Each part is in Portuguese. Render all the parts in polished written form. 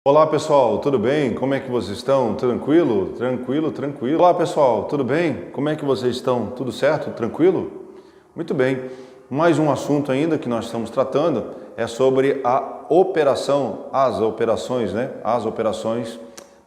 Olá pessoal, tudo bem? Como é que vocês estão? Tranquilo? Tranquilo, tranquilo. Olá pessoal, tudo bem? Como é que vocês estão? Tudo certo? Tranquilo? Muito bem. Mais um assunto ainda que nós estamos tratando é sobre a operação, as operações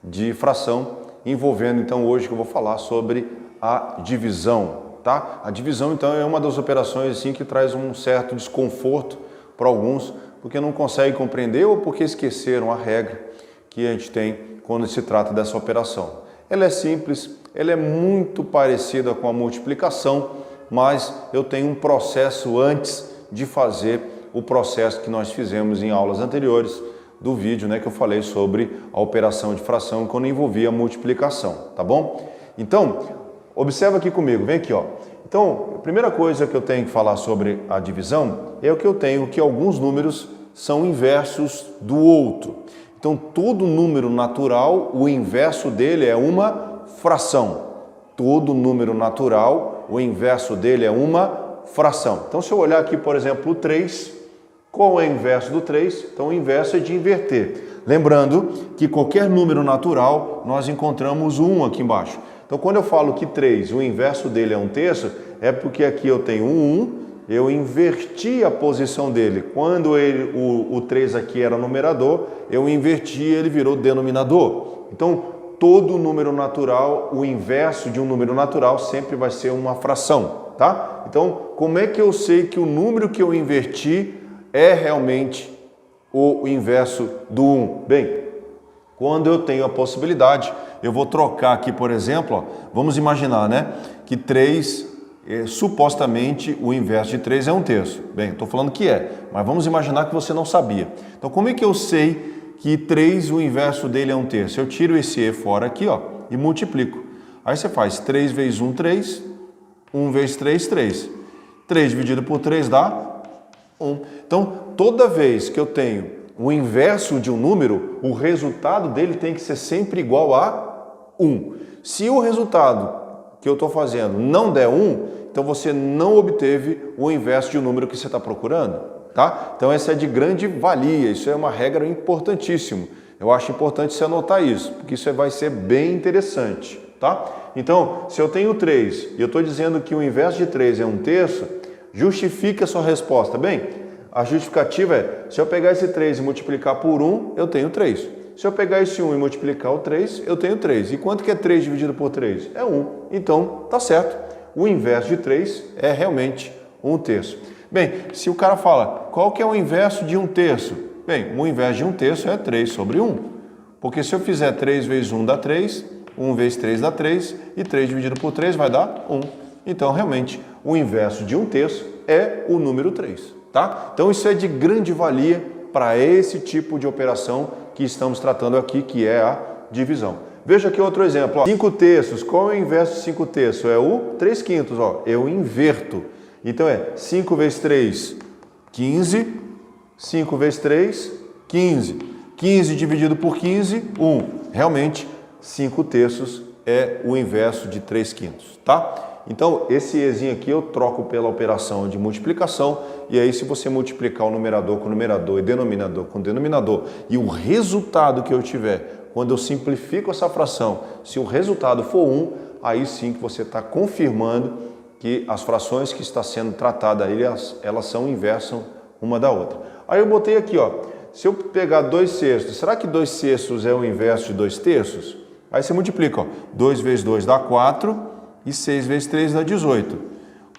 de fração, envolvendo então hoje que eu vou falar sobre a divisão, tá? A divisão então é uma das operações assim que traz um certo desconforto para alguns, porque não conseguem compreender ou porque esqueceram a regra que a gente tem quando se trata dessa operação. Ela é simples, ela é muito parecida com a multiplicação, mas eu tenho um processo antes de fazer o processo que nós fizemos em aulas anteriores do vídeo, né, que eu falei sobre a operação de fração quando envolvia a multiplicação, tá bom? Então, observa aqui comigo, vem aqui, ó. Então, a primeira coisa que eu tenho que falar sobre a divisão é o que eu tenho que alguns números são inversos do outro. Então, todo número natural, o inverso dele é uma fração. Todo número natural, o inverso dele é uma fração. Então, se eu olhar aqui, por exemplo, o 3, qual é o inverso do 3? Então, o inverso é de inverter. Lembrando que qualquer número natural, nós encontramos o 1 aqui embaixo. Então, quando eu falo que 3, o inverso dele é 1/3, é porque aqui eu tenho um 1, eu inverti a posição dele. Quando o 3 aqui era numerador, eu inverti, ele virou denominador. Então, todo número natural, o inverso de um número natural sempre vai ser uma fração, tá? Então, como é que eu sei que o número que eu inverti é realmente o inverso do 1? Bem, quando eu tenho a possibilidade, eu vou trocar aqui, por exemplo, ó, vamos imaginar, né, que 3, supostamente o inverso de 3 é 1/3. Bem, estou falando que é, mas vamos imaginar que você não sabia. Então, como é que eu sei que 3, o inverso dele é 1/3? Eu tiro esse e fora aqui, ó, e multiplico. Aí você faz 3 vezes 1, 3. 1 vezes 3, 3. 3 dividido por 3 dá 1. Então, toda vez que eu tenho o inverso de um número, o resultado dele tem que ser sempre igual a 1. Se o resultado que eu estou fazendo não der 1, então você não obteve o inverso de um número que você está procurando, tá? Então essa é de grande valia, isso é uma regra importantíssima. Eu acho importante você anotar isso, porque isso vai ser bem interessante, tá? Então, se eu tenho 3 e eu estou dizendo que o inverso de 3 é 1/3, justifique a sua resposta. Bem, a justificativa é, se eu pegar esse 3 e multiplicar por 1, eu tenho 3. Se eu pegar esse 1 e multiplicar o 3, eu tenho 3. E quanto que é 3 dividido por 3? É 1. Então, tá certo. O inverso de 3 é realmente 1/3. Bem, se o cara fala, qual que é o inverso de 1/3? Bem, o inverso de 1/3 é 3 sobre 1. Porque se eu fizer 3 vezes 1 dá 3, 1 vezes 3 dá 3, e 3 dividido por 3 vai dar 1. Então, realmente, o inverso de 1/3 é o número 3. Tá? Então, isso é de grande valia para esse tipo de operação que estamos tratando aqui, que é a divisão. Veja aqui outro exemplo. Ó. 5/3. Qual é o inverso de 5/3? É o 3/5. Ó. Eu inverto. Então é 5 vezes 3, 15. 5 vezes 3, 15. 15 dividido por 15, 1. Realmente, 5/3 é o inverso de 3/5. Tá? Então, esse ezinho aqui eu troco pela operação de multiplicação, e aí se você multiplicar o numerador com o numerador e denominador com o denominador, e o resultado que eu tiver, quando eu simplifico essa fração, se o resultado for 1, aí sim que você está confirmando que as frações que está sendo tratada aí, elas são inversas uma da outra. Aí eu botei aqui, ó, se eu pegar 2/6, será que 2/6 é o inverso de 2/3? Aí você multiplica, ó, 2 vezes 2 dá 4, e 6 vezes 3 dá 18.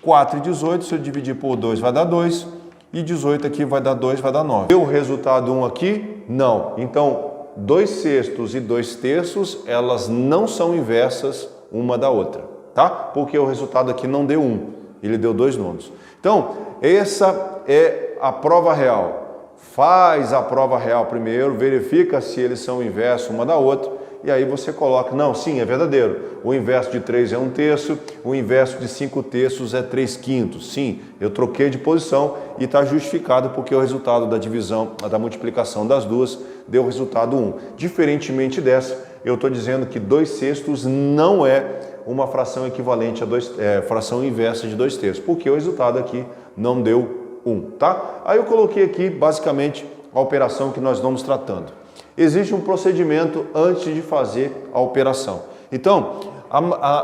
4 e 18, se eu dividir por 2 vai dar 2. E 18 aqui vai dar 2, vai dar 9. Deu o resultado 1 aqui? Não. Então, 2/6 e 2/3, elas não são inversas uma da outra. Tá? Porque o resultado aqui não deu 1. Ele deu 2 números. Então, essa é a prova real. Faz a prova real primeiro, verifica se eles são inversos uma da outra. E aí você coloca, não, sim, é verdadeiro. O inverso de 3 é 1/3, o inverso de 5/3 é 3/5. Sim, eu troquei de posição e está justificado porque o resultado da divisão, da multiplicação das duas, deu o resultado 1. Diferentemente dessa, eu estou dizendo que 2/6 não é uma fração equivalente a fração inversa de 2/3, porque o resultado aqui não deu 1, tá? Aí eu coloquei aqui, basicamente, a operação que nós vamos tratando. Existe um procedimento antes de fazer a operação. Então,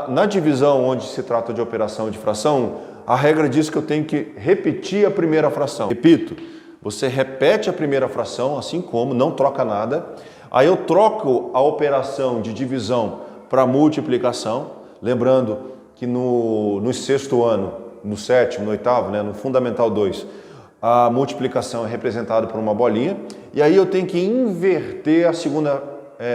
na divisão onde se trata de operação de fração, a regra diz que eu tenho que repetir a primeira fração. Repito, você repete a primeira fração, assim como, não troca nada. Aí eu troco a operação de divisão para multiplicação, lembrando que no sexto ano, no sétimo, no oitavo, né, no Fundamental 2, a multiplicação é representada por uma bolinha, e aí eu tenho que inverter a segunda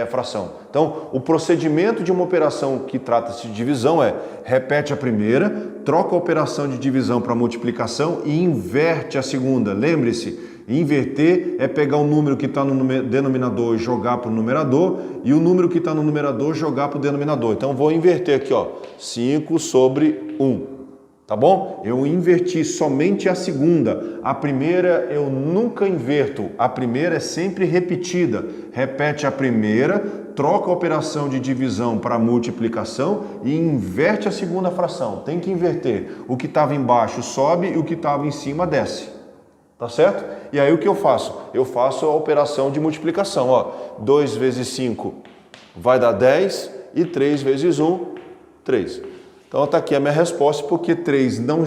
fração. Então, o procedimento de uma operação que trata-se de divisão é: repete a primeira, troca a operação de divisão para multiplicação e inverte a segunda. Lembre-se, inverter é pegar o número que está no denominador e jogar para o numerador, e o número que está no numerador jogar para o denominador. Então, vou inverter aqui, ó, 5 sobre 1. Tá bom? Eu inverti somente a segunda. A primeira eu nunca inverto. A primeira é sempre repetida. Repete a primeira, troca a operação de divisão para multiplicação e inverte a segunda fração. Tem que inverter. O que estava embaixo sobe e o que estava em cima desce. Tá certo? E aí o que eu faço? Eu faço a operação de multiplicação. Ó, 2 vezes 5 vai dar 10 e 3 vezes 1, 3. Então está aqui a minha resposta, porque 3 não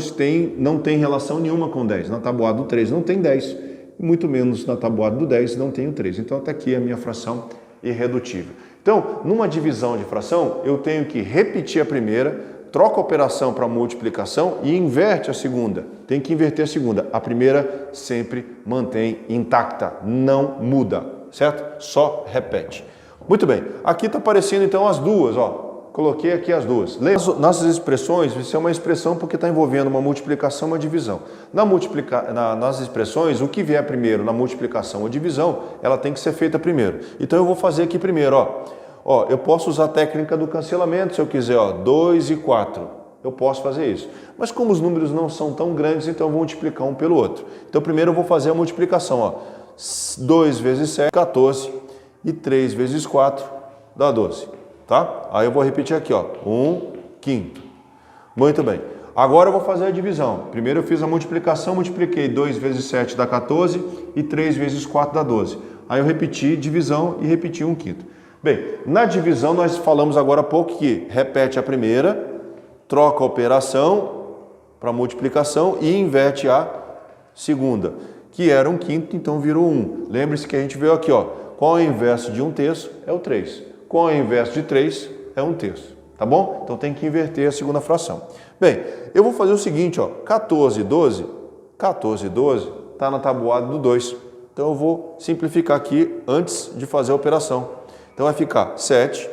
tem relação nenhuma com 10. Na tabuada do 3 não tem 10, muito menos na tabuada do 10 não tem o 3. Então está aqui a minha fração irredutível. Então, numa divisão de fração, eu tenho que repetir a primeira, troca a operação para multiplicação e inverte a segunda. Tem que inverter a segunda. A primeira sempre mantém intacta, não muda, certo? Só repete. Muito bem, aqui está aparecendo então as duas, ó. Coloquei aqui as duas. Nas expressões, isso é uma expressão porque está envolvendo uma multiplicação e uma divisão. Nas expressões, o que vier primeiro na multiplicação ou divisão, ela tem que ser feita primeiro. Então eu vou fazer aqui primeiro, ó. Eu posso usar a técnica do cancelamento se eu quiser, ó, 2 e 4. Eu posso fazer isso. Mas como os números não são tão grandes, então eu vou multiplicar um pelo outro. Então primeiro eu vou fazer a multiplicação, ó. 2 vezes 7, 14 e 3 vezes 4 dá 12. Tá? Aí eu vou repetir aqui, ó, 1/5. Muito bem. Agora eu vou fazer a divisão. Primeiro eu fiz a multiplicação, multipliquei 2 vezes 7 dá 14 e 3 vezes 4 dá 12. Aí eu repeti divisão e repeti 1/5. Bem, na divisão nós falamos agora há pouco que repete a primeira, troca a operação para multiplicação e inverte a segunda, que era 1/5, então virou 1. Lembre-se que a gente viu aqui, ó, qual é o inverso de 1/3? É o 3. Qual é o inverso de 3? É 1/3, tá bom? Então tem que inverter a segunda fração. Bem, eu vou fazer o seguinte, ó, 14 e 12 está na tabuada do 2. Então eu vou simplificar aqui antes de fazer a operação. Então vai ficar 7,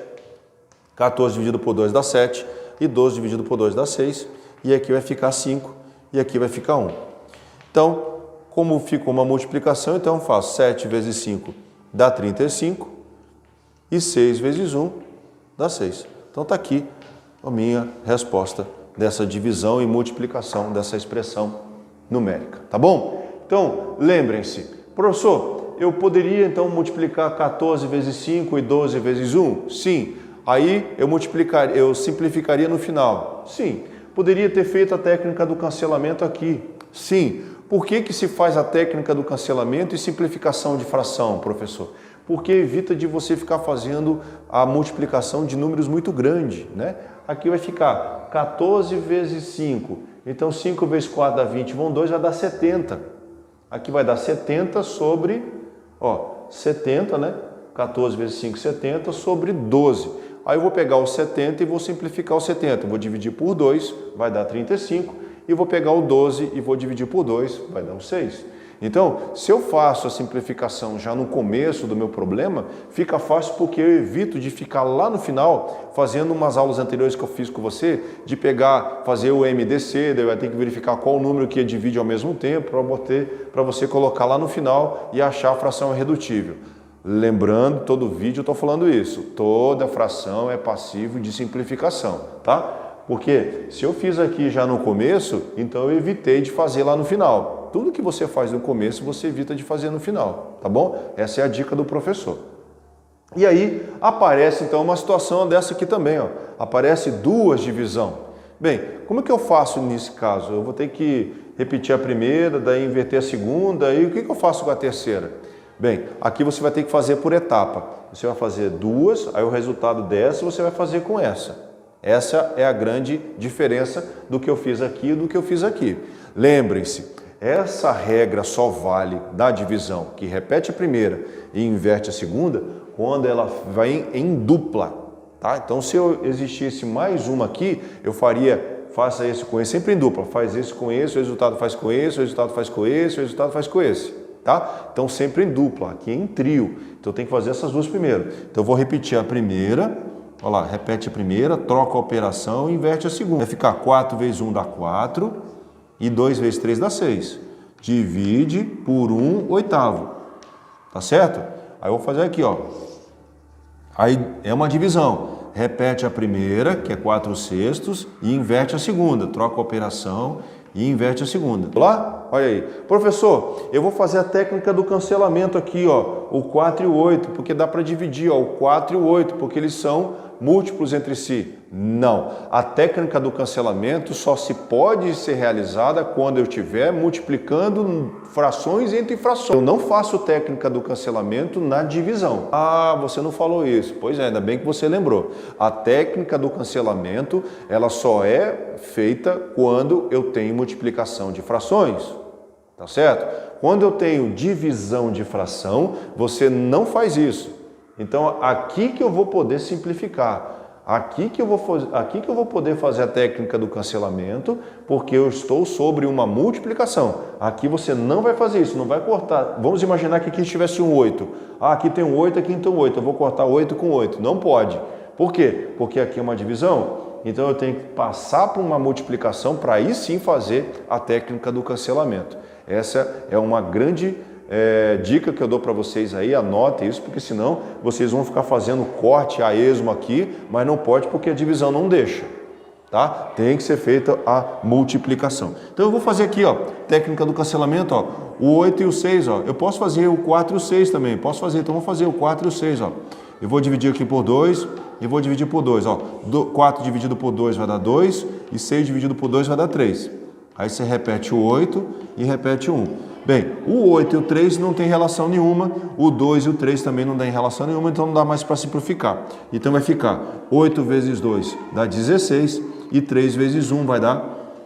14 dividido por 2 dá 7, e 12 dividido por 2 dá 6, e aqui vai ficar 5, e aqui vai ficar 1. Então, como ficou uma multiplicação, então eu faço 7 vezes 5 dá 35, e 6 vezes 1 dá 6. Então está aqui a minha resposta dessa divisão e multiplicação dessa expressão numérica, tá bom? Então, lembrem-se, professor, eu poderia então multiplicar 14 vezes 5 e 12 vezes 1? Sim. Aí eu simplificaria no final? Sim. Poderia ter feito a técnica do cancelamento aqui? Sim. Por que se faz a técnica do cancelamento e simplificação de fração, professor? Porque evita de você ficar fazendo a multiplicação de números muito grandes, né? Aqui vai ficar 14 vezes 5, então 5 vezes 4 dá 20, vão 2, vai dar 70. Aqui vai dar 70 sobre, ó, 70, né? 14 vezes 5, 70 sobre 12. Aí eu vou pegar o 70 e vou simplificar o 70. Vou dividir por 2, vai dar 35. E vou pegar o 12 e vou dividir por 2, vai dar o 6. Então, se eu faço a simplificação já no começo do meu problema, fica fácil porque eu evito de ficar lá no final fazendo umas aulas anteriores que eu fiz com você, de fazer o MDC, daí vai ter que verificar qual o número que divide ao mesmo tempo para você colocar lá no final e achar a fração irredutível. Lembrando, todo vídeo eu estou falando isso, toda fração é passível de simplificação, tá? Porque se eu fiz aqui já no começo, então eu evitei de fazer lá no final. Tudo que você faz no começo, você evita de fazer no final, tá bom? Essa é a dica do professor. E aí aparece então uma situação dessa aqui também, ó. Aparece duas divisão. Bem, como é que eu faço nesse caso? Eu vou ter que repetir a primeira, daí inverter a segunda, e o que eu faço com a terceira? Bem, aqui você vai ter que fazer por etapa. Você vai fazer duas, aí o resultado dessa você vai fazer com essa. Essa é a grande diferença do que eu fiz aqui e do que eu fiz aqui. Lembrem-se, essa regra só vale da divisão, que repete a primeira e inverte a segunda, quando ela vai em dupla. Tá? Então, se eu existisse mais uma aqui, eu faça esse com esse, sempre em dupla. Faz esse com esse, o resultado faz com esse, o resultado faz com esse, o resultado faz com esse. Tá? Então, sempre em dupla, aqui em trio. Então, tem que fazer essas duas primeiro. Então, eu vou repetir a primeira. Olha lá, repete a primeira, troca a operação e inverte a segunda. Vai ficar 4 vezes 1 dá 4 e 2 vezes 3 dá 6. Divide por 1/8. Tá certo? Aí eu vou fazer aqui, ó. Aí é uma divisão. Repete a primeira, que é 4/6, e inverte a segunda. Troca a operação e inverte a segunda. Lá? Olha aí. Professor, eu vou fazer a técnica do cancelamento aqui, ó. O 4 e o 8, porque dá para dividir, ó, o 4 e o 8, porque eles são múltiplos entre si. Não. A técnica do cancelamento só se pode ser realizada quando eu estiver multiplicando frações entre frações. Eu não faço técnica do cancelamento na divisão. Ah, você não falou isso. Pois é, ainda bem que você lembrou. A técnica do cancelamento, ela só é feita quando eu tenho multiplicação de frações. Tá certo? Quando eu tenho divisão de fração, você não faz isso. Então, aqui que eu vou poder simplificar, aqui que eu vou poder fazer a técnica do cancelamento, porque eu estou sobre uma multiplicação. Aqui você não vai fazer isso, não vai cortar. Vamos imaginar que aqui tivesse um 8. Ah, aqui tem um 8, aqui tem um 8. Eu vou cortar 8 com 8. Não pode. Por quê? Porque aqui é uma divisão. Então, eu tenho que passar por uma multiplicação para aí sim fazer a técnica do cancelamento. Essa é uma grande dica que eu dou para vocês aí, anotem isso, porque senão vocês vão ficar fazendo corte a esmo aqui, mas não pode porque a divisão não deixa, tá? Tem que ser feita a multiplicação. Então eu vou fazer aqui, ó, técnica do cancelamento, ó, o 8 e o 6, ó, eu posso fazer o 4 e o 6 também, posso fazer, então vou fazer o 4 e o 6, ó. Eu vou dividir aqui por 2 e vou dividir por 2, ó. 4 dividido por 2 vai dar 2 e 6 dividido por 2 vai dar 3. Aí você repete o 8 e repete o 1. Bem, o 8 e o 3 não tem relação nenhuma, o 2 e o 3 também não tem relação nenhuma, então não dá mais para simplificar. Então vai ficar 8 vezes 2 dá 16 e 3 vezes 1 vai dar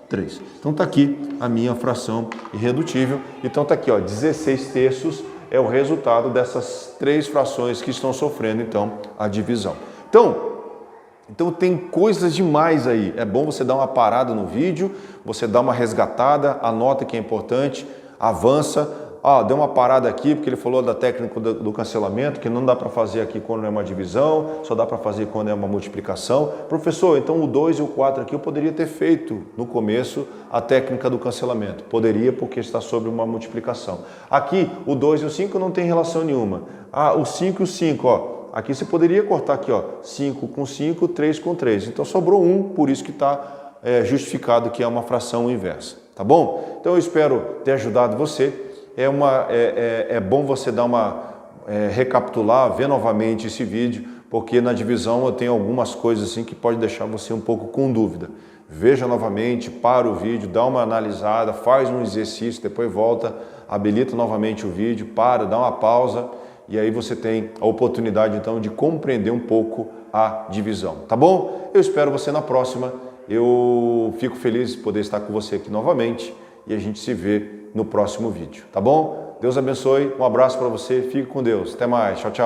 3. Então está aqui a minha fração irredutível. Então está aqui, ó, 16 terços é o resultado dessas 3 frações que estão sofrendo então a divisão. Então tem coisas demais aí. É bom você dar uma parada no vídeo, você dá uma resgatada, anota que é importante, avança. Ah, deu uma parada aqui porque ele falou da técnica do cancelamento, que não dá para fazer aqui quando é uma divisão, só dá para fazer quando é uma multiplicação. Professor, então o 2 e o 4 aqui eu poderia ter feito no começo a técnica do cancelamento. Poderia, porque está sobre uma multiplicação. Aqui, o 2 e o 5 não tem relação nenhuma. Ah, o 5 e o 5, ó. Aqui você poderia cortar aqui, ó, 5 com 5, 3 com 3. Então sobrou 1, por isso que está justificado que é uma fração inversa. Tá bom? Então eu espero ter ajudado você. É bom você dar recapitular, ver novamente esse vídeo, porque na divisão eu tenho algumas coisas assim que pode deixar você um pouco com dúvida. Veja novamente, para o vídeo, dá uma analisada, faz um exercício, depois volta, habilita novamente o vídeo, dá uma pausa. E aí você tem a oportunidade, então, de compreender um pouco a divisão. Tá bom? Eu espero você na próxima. Eu fico feliz de poder estar com você aqui novamente e a gente se vê no próximo vídeo. Tá bom? Deus abençoe. Um abraço para você. Fique com Deus. Até mais. Tchau, tchau.